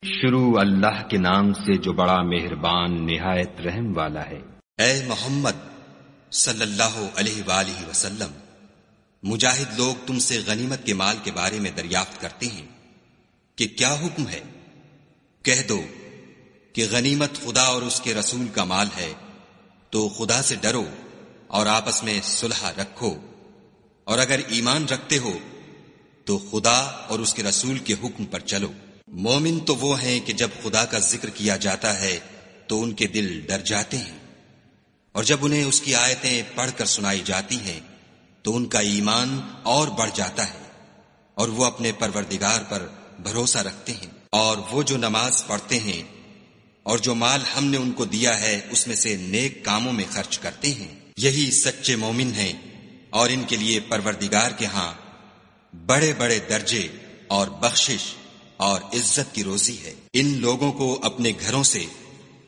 شروع اللہ کے نام سے جو بڑا مہربان نہایت رحم والا ہے۔ اے محمد صلی اللہ علیہ وآلہ وسلم، مجاہد لوگ تم سے غنیمت کے مال کے بارے میں دریافت کرتے ہیں کہ کیا حکم ہے؟ کہہ دو کہ غنیمت خدا اور اس کے رسول کا مال ہے، تو خدا سے ڈرو اور آپس میں صلح رکھو، اور اگر ایمان رکھتے ہو تو خدا اور اس کے رسول کے حکم پر چلو۔ مومن تو وہ ہیں کہ جب خدا کا ذکر کیا جاتا ہے تو ان کے دل ڈر جاتے ہیں، اور جب انہیں اس کی آیتیں پڑھ کر سنائی جاتی ہیں تو ان کا ایمان اور بڑھ جاتا ہے، اور وہ اپنے پروردگار پر بھروسہ رکھتے ہیں، اور وہ جو نماز پڑھتے ہیں اور جو مال ہم نے ان کو دیا ہے اس میں سے نیک کاموں میں خرچ کرتے ہیں، یہی سچے مومن ہیں، اور ان کے لیے پروردگار کے ہاں بڑے بڑے درجے اور بخشش اور عزت کی روزی ہے۔ ان لوگوں کو اپنے گھروں سے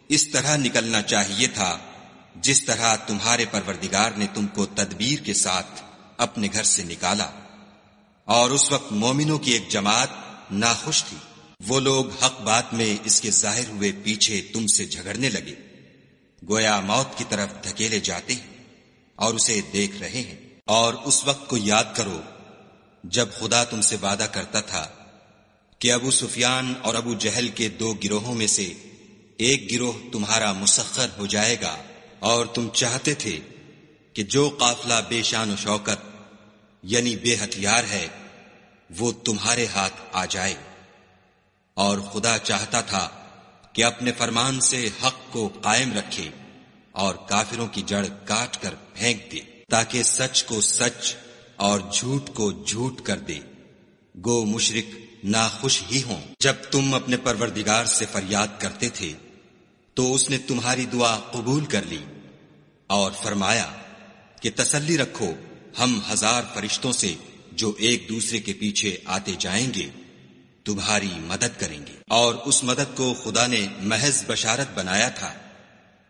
اس طرح نکلنا چاہیے تھا جس طرح تمہارے پروردگار نے تم کو تدبیر کے ساتھ اپنے گھر سے نکالا، اور اس وقت مومنوں کی ایک جماعت ناخوش تھی۔ وہ لوگ حق بات میں اس کے ظاہر ہوئے پیچھے تم سے جھگڑنے لگے، گویا موت کی طرف دھکیلے جاتے ہیں اور اسے دیکھ رہے ہیں۔ اور اس وقت کو یاد کرو جب خدا تم سے وعدہ کرتا تھا کہ ابو سفیان اور ابو جہل کے دو گروہوں میں سے ایک گروہ تمہارا مسخر ہو جائے گا، اور تم چاہتے تھے کہ جو قافلہ بے شان و شوکت یعنی بے ہتھیار ہے وہ تمہارے ہاتھ آ جائے، اور خدا چاہتا تھا کہ اپنے فرمان سے حق کو قائم رکھے اور کافروں کی جڑ کاٹ کر پھینک دے، تاکہ سچ کو سچ اور جھوٹ کو جھوٹ کر دے، گو مشرک ناخوش ہی ہوں۔ جب تم اپنے پروردگار سے فریاد کرتے تھے تو اس نے تمہاری دعا قبول کر لی اور فرمایا کہ تسلی رکھو، ہم 1000 فرشتوں سے جو ایک دوسرے کے پیچھے آتے جائیں گے تمہاری مدد کریں گے۔ اور اس مدد کو خدا نے محض بشارت بنایا تھا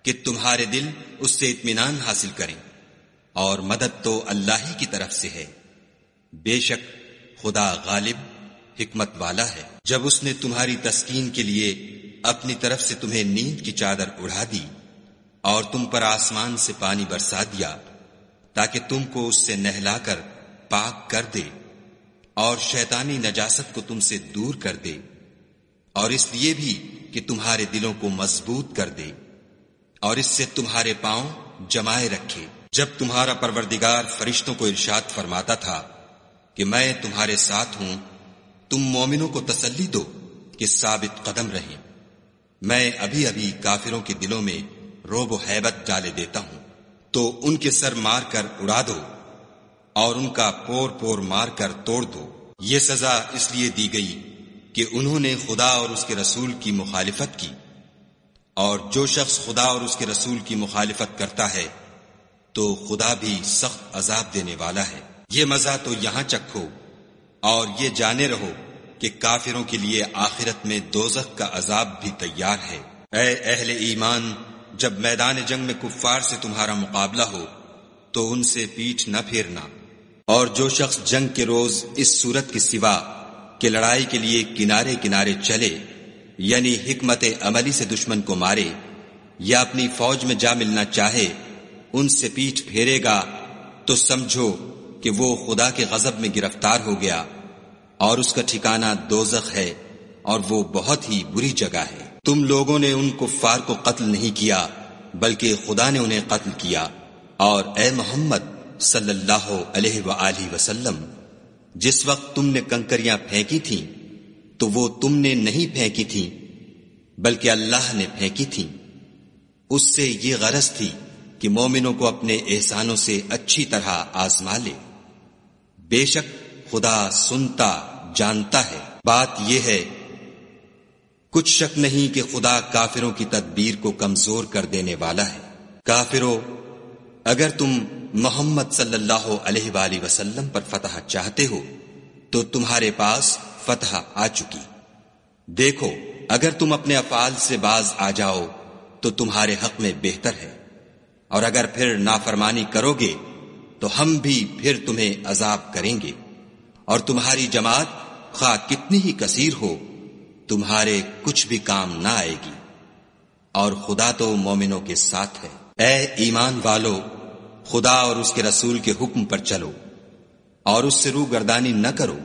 کہ تمہارے دل اس سے اطمینان حاصل کریں، اور مدد تو اللہ ہی کی طرف سے ہے، بے شک خدا غالب حکمت والا ہے۔ جب اس نے تمہاری تسکین کے لیے اپنی طرف سے تمہیں نیند کی چادر اڑا دی اور تم پر آسمان سے پانی برسا دیا تاکہ تم کو اس سے نہلا کر پاک کر دے، اور شیطانی نجاست کو تم سے دور کر دے، اور اس لیے بھی کہ تمہارے دلوں کو مضبوط کر دے اور اس سے تمہارے پاؤں جمائے رکھے۔ جب تمہارا پروردگار فرشتوں کو ارشاد فرماتا تھا کہ میں تمہارے ساتھ ہوں، تم مومنوں کو تسلی دو کہ ثابت قدم رہیں، میں ابھی ابھی کافروں کے دلوں میں رعب و ہیبت ڈالے دیتا ہوں، تو ان کے سر مار کر اڑا دو اور ان کا پور پور مار کر توڑ دو۔ یہ سزا اس لیے دی گئی کہ انہوں نے خدا اور اس کے رسول کی مخالفت کی، اور جو شخص خدا اور اس کے رسول کی مخالفت کرتا ہے تو خدا بھی سخت عذاب دینے والا ہے۔ یہ مزہ تو یہاں چکھو اور یہ جانے رہو کہ کافروں کے لیے آخرت میں دوزخ کا عذاب بھی تیار ہے۔ اے اہل ایمان، جب میدان جنگ میں کفار سے تمہارا مقابلہ ہو تو ان سے پیٹھ نہ پھیرنا، اور جو شخص جنگ کے روز اس صورت کے سوا کہ لڑائی کے لیے کنارے کنارے چلے، یعنی حکمت عملی سے دشمن کو مارے یا اپنی فوج میں جا ملنا چاہے، ان سے پیٹھ پھیرے گا تو سمجھو کہ وہ خدا کے غضب میں گرفتار ہو گیا، اور اس کا ٹھکانہ دوزخ ہے، اور وہ بہت ہی بری جگہ ہے۔ تم لوگوں نے ان کفار کو قتل نہیں کیا بلکہ خدا نے انہیں قتل کیا، اور اے محمد صلی اللہ علیہ وآلہ وسلم، جس وقت تم نے کنکریاں پھینکی تھیں تو وہ تم نے نہیں پھینکی تھیں بلکہ اللہ نے پھینکی تھیں، اس سے یہ غرض تھی کہ مومنوں کو اپنے احسانوں سے اچھی طرح آزما لے، بے شک خدا سنتا جانتا ہے۔ بات یہ ہے کچھ شک نہیں کہ خدا کافروں کی تدبیر کو کمزور کر دینے والا ہے۔ کافروں، اگر تم محمد صلی اللہ علیہ وآلہ وسلم پر فتح چاہتے ہو تو تمہارے پاس فتح آ چکی۔ دیکھو، اگر تم اپنے افعال سے باز آ جاؤ تو تمہارے حق میں بہتر ہے، اور اگر پھر نافرمانی کرو گے تو ہم بھی پھر تمہیں عذاب کریں گے، اور تمہاری جماعت خواہ کتنی ہی کثیر ہو تمہارے کچھ بھی کام نہ آئے گی، اور خدا تو مومنوں کے ساتھ ہے۔ اے ایمان والو، خدا اور اس کے رسول کے حکم پر چلو اور اس سے روگردانی نہ کرو،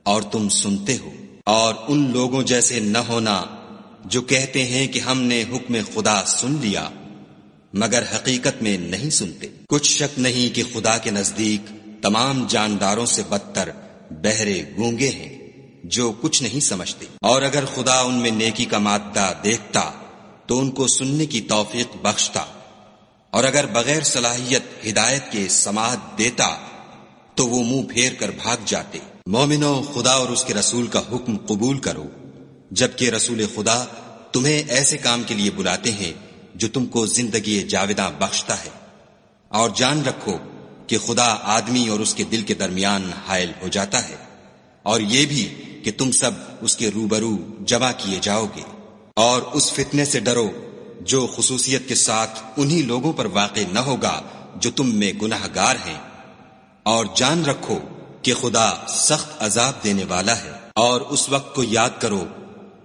اور تم سنتے ہو، اور ان لوگوں جیسے نہ ہونا جو کہتے ہیں کہ ہم نے حکم خدا سن لیا مگر حقیقت میں نہیں سنتے۔ کچھ شک نہیں کہ خدا کے نزدیک تمام جانداروں سے بدتر بہرے گونگے ہیں جو کچھ نہیں سمجھتے، اور اگر خدا ان میں نیکی کا مادہ دیکھتا تو ان کو سننے کی توفیق بخشتا، اور اگر بغیر صلاحیت ہدایت کے سماعت دیتا تو وہ منہ پھیر کر بھاگ جاتے۔ مومنو، خدا اور اس کے رسول کا حکم قبول کرو، جبکہ رسول خدا تمہیں ایسے کام کے لیے بلاتے ہیں جو تم کو زندگی جاوداں بخشتا ہے، اور جان رکھو کہ خدا آدمی اور اس کے دل کے درمیان حائل ہو جاتا ہے، اور یہ بھی کہ تم سب اس کے روبرو جمع کیے جاؤ گے۔ اور اس فتنے سے ڈرو جو خصوصیت کے ساتھ انہی لوگوں پر واقع نہ ہوگا جو تم میں گناہ گار ہیں، اور جان رکھو کہ خدا سخت عذاب دینے والا ہے۔ اور اس وقت کو یاد کرو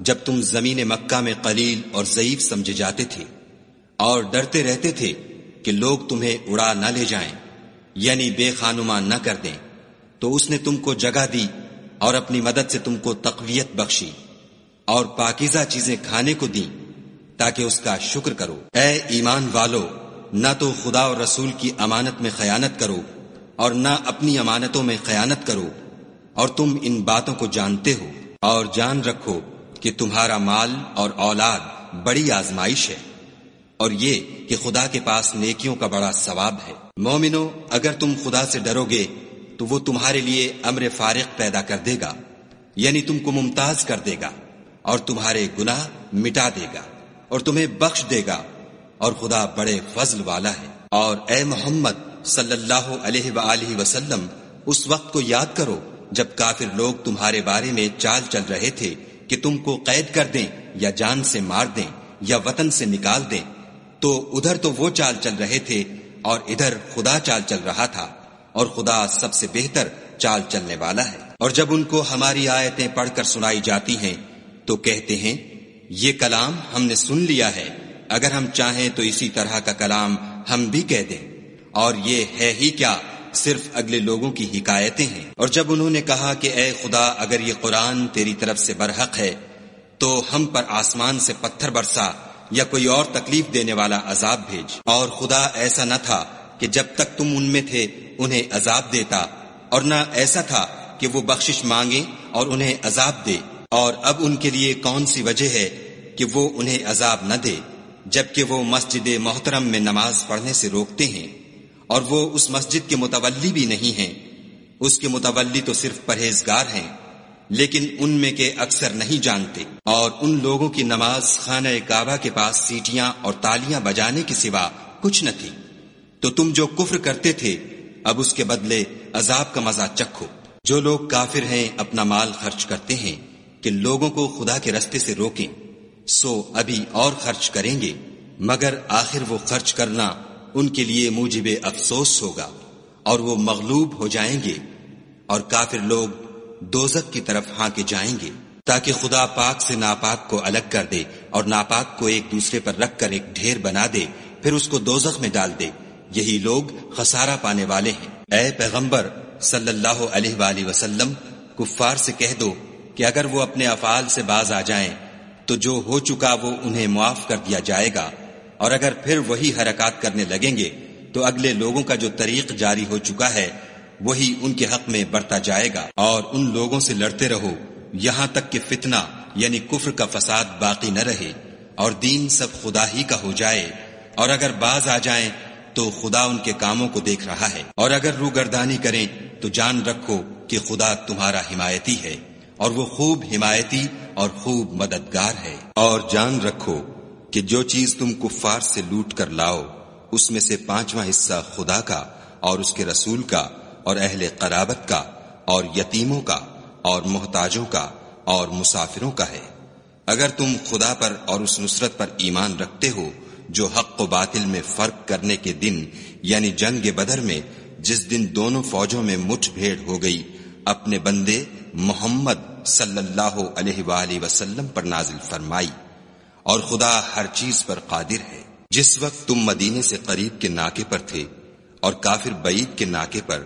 جب تم زمین مکہ میں قلیل اور ضعیف سمجھے جاتے تھے اور ڈرتے رہتے تھے کہ لوگ تمہیں اڑا نہ لے جائیں، یعنی بے خانمان نہ کر دیں، تو اس نے تم کو جگہ دی اور اپنی مدد سے تم کو تقویت بخشی اور پاکیزہ چیزیں کھانے کو دیں تاکہ اس کا شکر کرو۔ اے ایمان والو، نہ تو خدا اور رسول کی امانت میں خیانت کرو اور نہ اپنی امانتوں میں خیانت کرو، اور تم ان باتوں کو جانتے ہو، اور جان رکھو کہ تمہارا مال اور اولاد بڑی آزمائش ہے، اور یہ کہ خدا کے پاس نیکیوں کا بڑا ثواب ہے۔ مومنو، اگر تم خدا سے ڈرو گے تو وہ تمہارے لیے امر فارق پیدا کر دے گا، یعنی تم کو ممتاز کر دے گا اور تمہارے گناہ مٹا دے گا اور تمہیں بخش دے گا، اور خدا بڑے فضل والا ہے۔ اور اے محمد صلی اللہ علیہ وآلہ وسلم، اس وقت کو یاد کرو جب کافر لوگ تمہارے بارے میں چال چل رہے تھے کہ تم کو قید کر دیں یا جان سے مار دیں یا وطن سے نکال دیں، تو ادھر تو وہ چال چل رہے تھے اور ادھر خدا چال چل رہا تھا، اور خدا سب سے بہتر چال چلنے والا ہے۔ اور جب ان کو ہماری آیتیں پڑھ کر سنائی جاتی ہیں تو کہتے ہیں یہ کلام ہم نے سن لیا ہے، اگر ہم چاہیں تو اسی طرح کا کلام ہم بھی کہہ دیں، اور یہ ہے ہی کیا، صرف اگلے لوگوں کی حکایتیں ہیں۔ اور جب انہوں نے کہا کہ اے خدا، اگر یہ قرآن تیری طرف سے برحق ہے تو ہم پر آسمان سے پتھر برسا یا کوئی اور تکلیف دینے والا عذاب بھیج۔ اور خدا ایسا نہ تھا کہ جب تک تم ان میں تھے انہیں عذاب دیتا، اور نہ ایسا تھا کہ وہ بخشش مانگے اور انہیں عذاب دے۔ اور اب ان کے لیے کون سی وجہ ہے کہ وہ انہیں عذاب نہ دے، جبکہ وہ مسجد محترم میں نماز پڑھنے سے روکتے ہیں، اور وہ اس مسجد کے متولی بھی نہیں ہیں، اس کے متولی تو صرف پرہیزگار ہیں، لیکن ان میں کے اکثر نہیں جانتے۔ اور ان لوگوں کی نماز خانہ کعبہ کے پاس سیٹیاں اور تالیاں بجانے کے سوا کچھ نہ تھی، تو تم جو کفر کرتے تھے اب اس کے بدلے عذاب کا مزہ چکھو۔ جو لوگ کافر ہیں اپنا مال خرچ کرتے ہیں کہ لوگوں کو خدا کے رستے سے روکیں، سو ابھی اور خرچ کریں گے، مگر آخر وہ خرچ کرنا ان کے لیے موجب افسوس ہوگا، اور وہ مغلوب ہو جائیں گے، اور کافر لوگ دوزخ کی طرف ہانکے جائیں گے، تاکہ خدا پاک سے ناپاک کو الگ کر دے اور ناپاک کو ایک دوسرے پر رکھ کر ایک ڈھیر بنا دے، پھر اس کو دوزخ میں ڈال دے۔ یہی لوگ خسارہ پانے والے ہیں۔ اے پیغمبر صلی اللہ علیہ وآلہ وسلم، کفار سے کہہ دو کہ اگر وہ اپنے افعال سے باز آ جائیں تو جو ہو چکا وہ انہیں معاف کر دیا جائے گا، اور اگر پھر وہی حرکات کرنے لگیں گے تو اگلے لوگوں کا جو طریق جاری ہو چکا ہے وہی ان کے حق میں بڑھتا جائے گا۔ اور ان لوگوں سے لڑتے رہو یہاں تک کہ فتنہ یعنی کفر کا فساد باقی نہ رہے اور دین سب خدا ہی کا ہو جائے، اور اگر باز آ جائیں تو خدا ان کے کاموں کو دیکھ رہا ہے، اور اگر روگردانی کریں تو جان رکھو کہ خدا تمہارا حمایتی ہے، اور وہ خوب حمایتی اور خوب مددگار ہے۔ اور جان رکھو کہ جو چیز تم کفار سے لوٹ کر لاؤ اس میں سے 5واں حصہ خدا کا اور اس کے رسول کا اور اہل قرابت کا اور یتیموں کا اور محتاجوں کا اور مسافروں کا ہے۔ اگر تم خدا پر اور اس نصرت پر ایمان رکھتے ہو جو حق و باطل میں فرق کرنے کے دن یعنی جنگ بدر میں، جس دن دونوں فوجوں میں مٹھ بھیڑ ہو گئی، اپنے بندے محمد صلی اللہ علیہ وآلہ وسلم پر نازل فرمائی، اور خدا ہر چیز پر قادر ہے۔ جس وقت تم مدینے سے قریب کے ناکے پر تھے اور کافر بعید کے ناکے پر،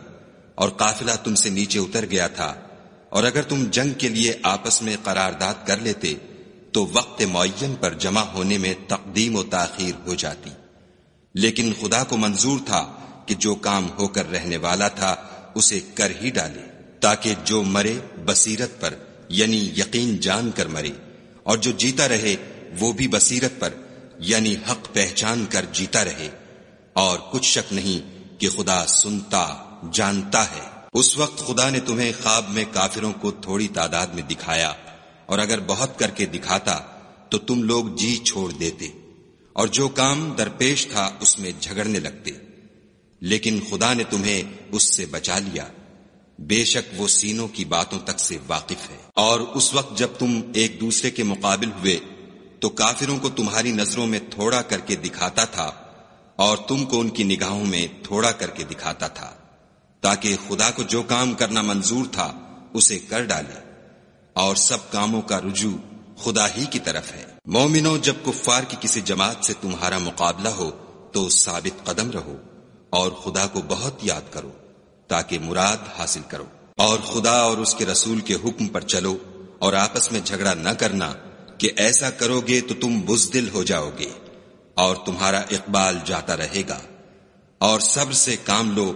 اور قافلہ تم سے نیچے اتر گیا تھا، اور اگر تم جنگ کے لیے آپس میں قرارداد کر لیتے تو وقت معین پر جمع ہونے میں تقدیم و تاخیر ہو جاتی، لیکن خدا کو منظور تھا کہ جو کام ہو کر رہنے والا تھا اسے کر ہی ڈالے، تاکہ جو مرے بصیرت پر یعنی یقین جان کر مرے، اور جو جیتا رہے وہ بھی بصیرت پر یعنی حق پہچان کر جیتا رہے، اور کچھ شک نہیں کہ خدا سنتا جانتا ہے۔ اس وقت خدا نے تمہیں خواب میں کافروں کو تھوڑی تعداد میں دکھایا، اور اگر بہت کر کے دکھاتا تو تم لوگ جی چھوڑ دیتے، اور جو کام درپیش تھا اس میں جھگڑنے لگتے، لیکن خدا نے تمہیں اس سے بچا لیا، بے شک وہ سینوں کی باتوں تک سے واقف ہے۔ اور اس وقت جب تم ایک دوسرے کے مقابل ہوئے تو کافروں کو تمہاری نظروں میں تھوڑا کر کے دکھاتا تھا، اور تم کو ان کی نگاہوں میں تھوڑا کر کے دکھاتا تھا، تاکہ خدا کو جو کام کرنا منظور تھا اسے کر ڈالے، اور سب کاموں کا رجوع خدا ہی کی طرف ہے۔ مومنوں، جب کفار کی کسی جماعت سے تمہارا مقابلہ ہو تو ثابت قدم رہو، اور خدا کو بہت یاد کرو تاکہ مراد حاصل کرو، اور خدا اور اس کے رسول کے حکم پر چلو، اور آپس میں جھگڑا نہ کرنا کہ ایسا کرو گے تو تم بزدل ہو جاؤ گے اور تمہارا اقبال جاتا رہے گا، اور صبر سے کام لو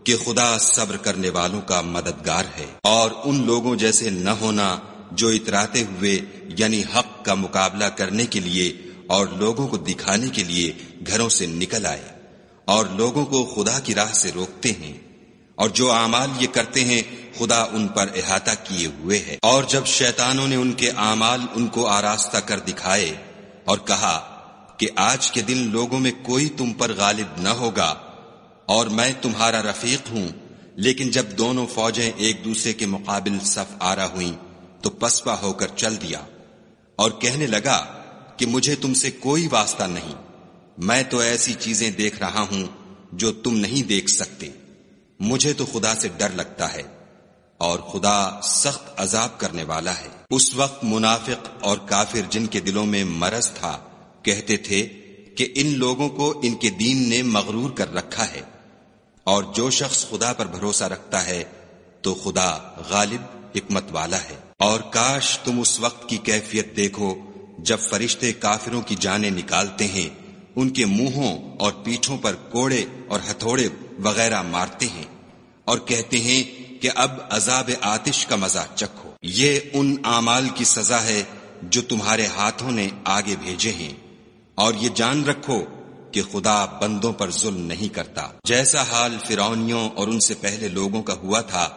کہ خدا صبر کرنے والوں کا مددگار ہے۔ اور ان لوگوں جیسے نہ ہونا جو اتراتے ہوئے یعنی حق کا مقابلہ کرنے کے لیے اور لوگوں کو دکھانے کے لیے گھروں سے نکل آئے اور لوگوں کو خدا کی راہ سے روکتے ہیں، اور جو اعمال یہ کرتے ہیں خدا ان پر احاطہ کیے ہوئے ہے۔ اور جب شیطانوں نے ان کے اعمال ان کو آراستہ کر دکھائے اور کہا کہ آج کے دن لوگوں میں کوئی تم پر غالب نہ ہوگا اور میں تمہارا رفیق ہوں، لیکن جب دونوں فوجیں ایک دوسرے کے مقابل صف آرا ہوئیں تو پسپا ہو کر چل دیا اور کہنے لگا کہ مجھے تم سے کوئی واسطہ نہیں، میں تو ایسی چیزیں دیکھ رہا ہوں جو تم نہیں دیکھ سکتے، مجھے تو خدا سے ڈر لگتا ہے، اور خدا سخت عذاب کرنے والا ہے۔ اس وقت منافق اور کافر جن کے دلوں میں مرض تھا کہتے تھے کہ ان لوگوں کو ان کے دین نے مغرور کر رکھا ہے، اور جو شخص خدا پر بھروسہ رکھتا ہے تو خدا غالب حکمت والا ہے۔ اور کاش تم اس وقت کی کیفیت دیکھو جب فرشتے کافروں کی جانیں نکالتے ہیں، ان کے منہوں اور پیٹھوں پر کوڑے اور ہتھوڑے وغیرہ مارتے ہیں اور کہتے ہیں کہ اب عذاب آتش کا مزہ چکھو، یہ ان اعمال کی سزا ہے جو تمہارے ہاتھوں نے آگے بھیجے ہیں، اور یہ جان رکھو کہ خدا بندوں پر ظلم نہیں کرتا۔ جیسا حال فرعونیوں اور ان سے پہلے لوگوں کا ہوا تھا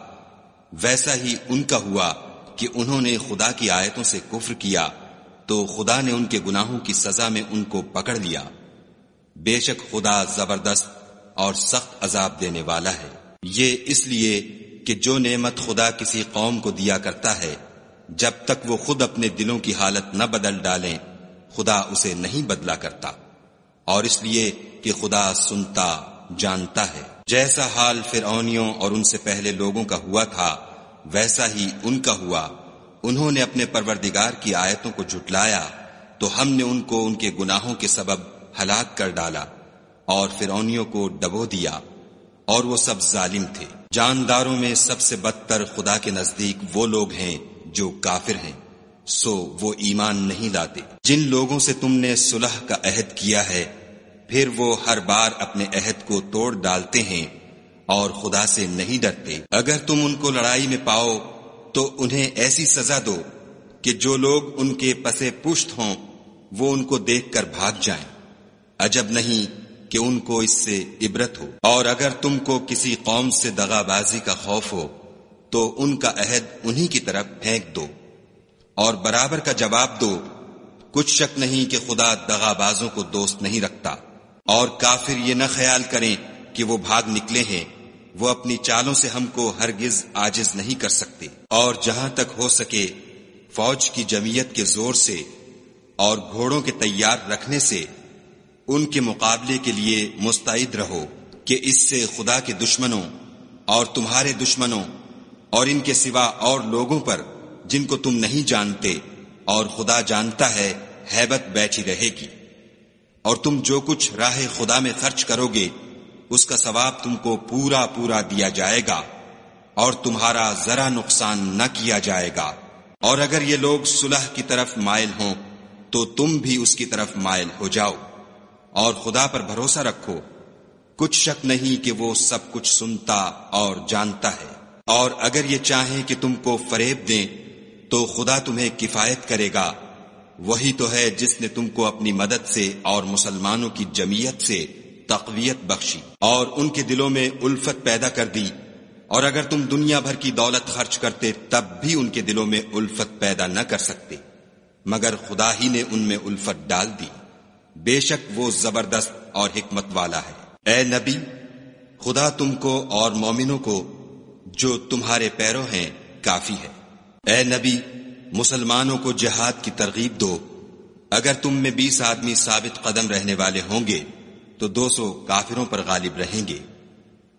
ویسا ہی ان کا ہوا کہ انہوں نے خدا کی آیتوں سے کفر کیا تو خدا نے ان کے گناہوں کی سزا میں ان کو پکڑ لیا، بے شک خدا زبردست اور سخت عذاب دینے والا ہے۔ یہ اس لیے کہ جو نعمت خدا کسی قوم کو دیا کرتا ہے جب تک وہ خود اپنے دلوں کی حالت نہ بدل ڈالیں خدا اسے نہیں بدلا کرتا، اور اس لیے کہ خدا سنتا جانتا ہے۔ جیسا حال فرعونیوں اور ان سے پہلے لوگوں کا ہوا تھا ویسا ہی ان کا ہوا، انہوں نے اپنے پروردگار کی آیتوں کو جھٹلایا تو ہم نے ان کو ان کے گناہوں کے سبب ہلاک کر ڈالا اور فرعونیوں کو ڈبو دیا، اور وہ سب ظالم تھے۔ جانداروں میں سب سے بدتر خدا کے نزدیک وہ لوگ ہیں جو کافر ہیں، سو وہ ایمان نہیں لاتے۔ جن لوگوں سے تم نے صلح کا عہد کیا ہے پھر وہ ہر بار اپنے عہد کو توڑ ڈالتے ہیں اور خدا سے نہیں ڈرتے، اگر تم ان کو لڑائی میں پاؤ تو انہیں ایسی سزا دو کہ جو لوگ ان کے پسے پشت ہوں وہ ان کو دیکھ کر بھاگ جائیں، عجب نہیں کہ ان کو اس سے عبرت ہو۔ اور اگر تم کو کسی قوم سے دغا بازی کا خوف ہو تو ان کا عہد انہی کی طرف پھینک دو اور برابر کا جواب دو، کچھ شک نہیں کہ خدا دغا بازوں کو دوست نہیں رکھتا۔ اور کافر یہ نہ خیال کریں کہ وہ بھاگ نکلے ہیں، وہ اپنی چالوں سے ہم کو ہرگز عاجز نہیں کر سکتے۔ اور جہاں تک ہو سکے فوج کی جمعیت کے زور سے اور گھوڑوں کے تیار رکھنے سے ان کے مقابلے کے لیے مستعد رہو کہ اس سے خدا کے دشمنوں اور تمہارے دشمنوں اور ان کے سوا اور لوگوں پر جن کو تم نہیں جانتے، اور خدا جانتا ہے ہیبت بیٹھی رہے گی۔ اور تم جو کچھ راہ خدا میں خرچ کرو گے اس کا ثواب تم کو پورا پورا دیا جائے گا، اور تمہارا ذرا نقصان نہ کیا جائے گا۔ اور اگر یہ لوگ صلح کی طرف مائل ہوں تو تم بھی اس کی طرف مائل ہو جاؤ، اور خدا پر بھروسہ رکھو، کچھ شک نہیں کہ وہ سب کچھ سنتا اور جانتا ہے۔ اور اگر یہ چاہیں کہ تم کو فریب دیں تو خدا تمہیں کفایت کرے گا، وہی تو ہے جس نے تم کو اپنی مدد سے اور مسلمانوں کی جمعیت سے تقویت بخشی اور ان کے دلوں میں الفت پیدا کر دی، اور اگر تم دنیا بھر کی دولت خرچ کرتے تب بھی ان کے دلوں میں الفت پیدا نہ کر سکتے، مگر خدا ہی نے ان میں الفت ڈال دی، بے شک وہ زبردست اور حکمت والا ہے۔ اے نبی، خدا تم کو اور مومنوں کو جو تمہارے پیرو ہیں کافی ہے۔ اے نبی، مسلمانوں کو جہاد کی ترغیب دو، اگر تم میں 20 آدمی ثابت قدم رہنے والے ہوں گے تو 200 کافروں پر غالب رہیں گے،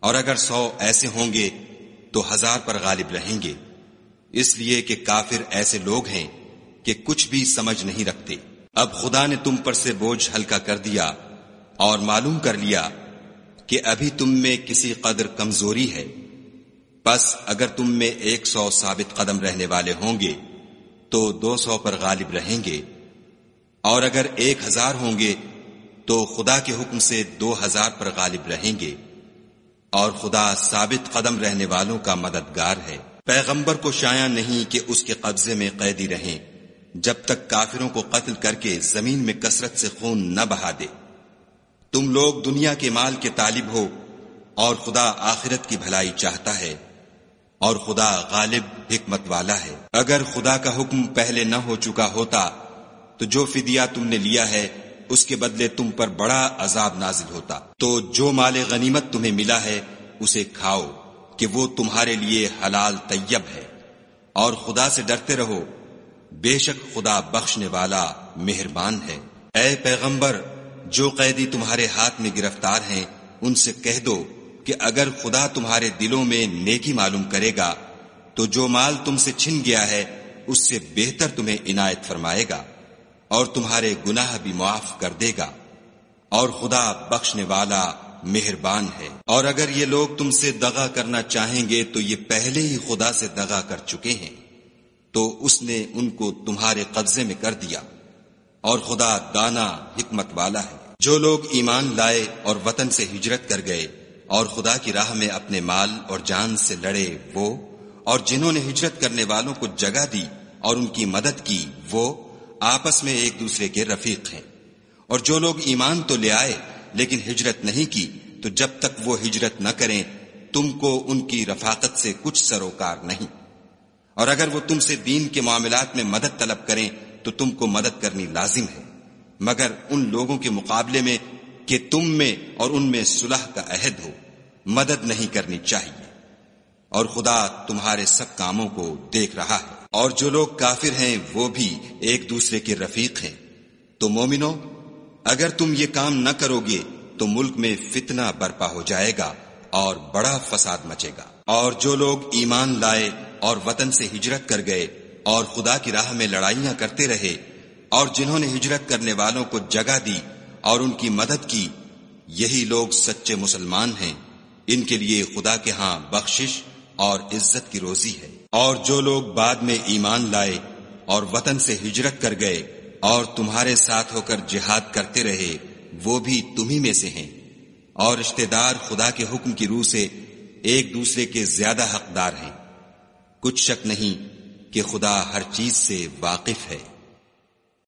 اور اگر 100 ایسے ہوں گے تو 1000 پر غالب رہیں گے، اس لیے کہ کافر ایسے لوگ ہیں کہ کچھ بھی سمجھ نہیں رکھتے۔ اب خدا نے تم پر سے بوجھ ہلکا کر دیا اور معلوم کر لیا کہ ابھی تم میں کسی قدر کمزوری ہے، بس اگر تم میں 100 ثابت قدم رہنے والے ہوں گے تو 200 پر غالب رہیں گے، اور اگر 1000 ہوں گے تو خدا کے حکم سے 2000 پر غالب رہیں گے، اور خدا ثابت قدم رہنے والوں کا مددگار ہے۔ پیغمبر کو شایع نہیں کہ اس کے قبضے میں قیدی رہیں جب تک کافروں کو قتل کر کے زمین میں کثرت سے خون نہ بہا دے۔ تم لوگ دنیا کے مال کے طالب ہو اور خدا آخرت کی بھلائی چاہتا ہے، اور خدا غالب حکمت والا ہے۔ اگر خدا کا حکم پہلے نہ ہو چکا ہوتا تو جو فدیہ تم نے لیا ہے اس کے بدلے تم پر بڑا عذاب نازل ہوتا۔ تو جو مال غنیمت تمہیں ملا ہے اسے کھاؤ کہ وہ تمہارے لیے حلال طیب ہے، اور خدا سے ڈرتے رہو، بے شک خدا بخشنے والا مہربان ہے۔ اے پیغمبر، جو قیدی تمہارے ہاتھ میں گرفتار ہیں ان سے کہہ دو کہ اگر خدا تمہارے دلوں میں نیکی معلوم کرے گا تو جو مال تم سے چھن گیا ہے اس سے بہتر تمہیں عنایت فرمائے گا، اور تمہارے گناہ بھی معاف کر دے گا، اور خدا بخشنے والا مہربان ہے۔ اور اگر یہ لوگ تم سے دغا کرنا چاہیں گے تو یہ پہلے ہی خدا سے دغا کر چکے ہیں، تو اس نے ان کو تمہارے قبضے میں کر دیا، اور خدا دانا حکمت والا ہے۔ جو لوگ ایمان لائے اور وطن سے ہجرت کر گئے اور خدا کی راہ میں اپنے مال اور جان سے لڑے وہ، اور جنہوں نے ہجرت کرنے والوں کو جگہ دی اور ان کی مدد کی وہ، آپس میں ایک دوسرے کے رفیق ہیں۔ اور جو لوگ ایمان تو لے آئے لیکن ہجرت نہیں کی تو جب تک وہ ہجرت نہ کریں تم کو ان کی رفاقت سے کچھ سروکار نہیں، اور اگر وہ تم سے دین کے معاملات میں مدد طلب کریں تو تم کو مدد کرنی لازم ہے، مگر ان لوگوں کے مقابلے میں کہ تم میں اور ان میں صلح کا عہد ہو مدد نہیں کرنی چاہیے، اور خدا تمہارے سب کاموں کو دیکھ رہا ہے۔ اور جو لوگ کافر ہیں وہ بھی ایک دوسرے کے رفیق ہیں۔ تو مومنو، اگر تم یہ کام نہ کرو گے تو ملک میں فتنہ برپا ہو جائے گا اور بڑا فساد مچے گا۔ اور جو لوگ ایمان لائے اور وطن سے ہجرت کر گئے اور خدا کی راہ میں لڑائیاں کرتے رہے، اور جنہوں نے ہجرت کرنے والوں کو جگہ دی اور ان کی مدد کی، یہی لوگ سچے مسلمان ہیں، ان کے لیے خدا کے ہاں بخشش اور عزت کی روزی ہے۔ اور جو لوگ بعد میں ایمان لائے اور وطن سے ہجرت کر گئے اور تمہارے ساتھ ہو کر جہاد کرتے رہے، وہ بھی تمہیں میں سے ہیں، اور رشتہ دار خدا کے حکم کی روح سے ایک دوسرے کے زیادہ حقدار ہیں۔ کچھ شک نہیں کہ خدا ہر چیز سے واقف ہے۔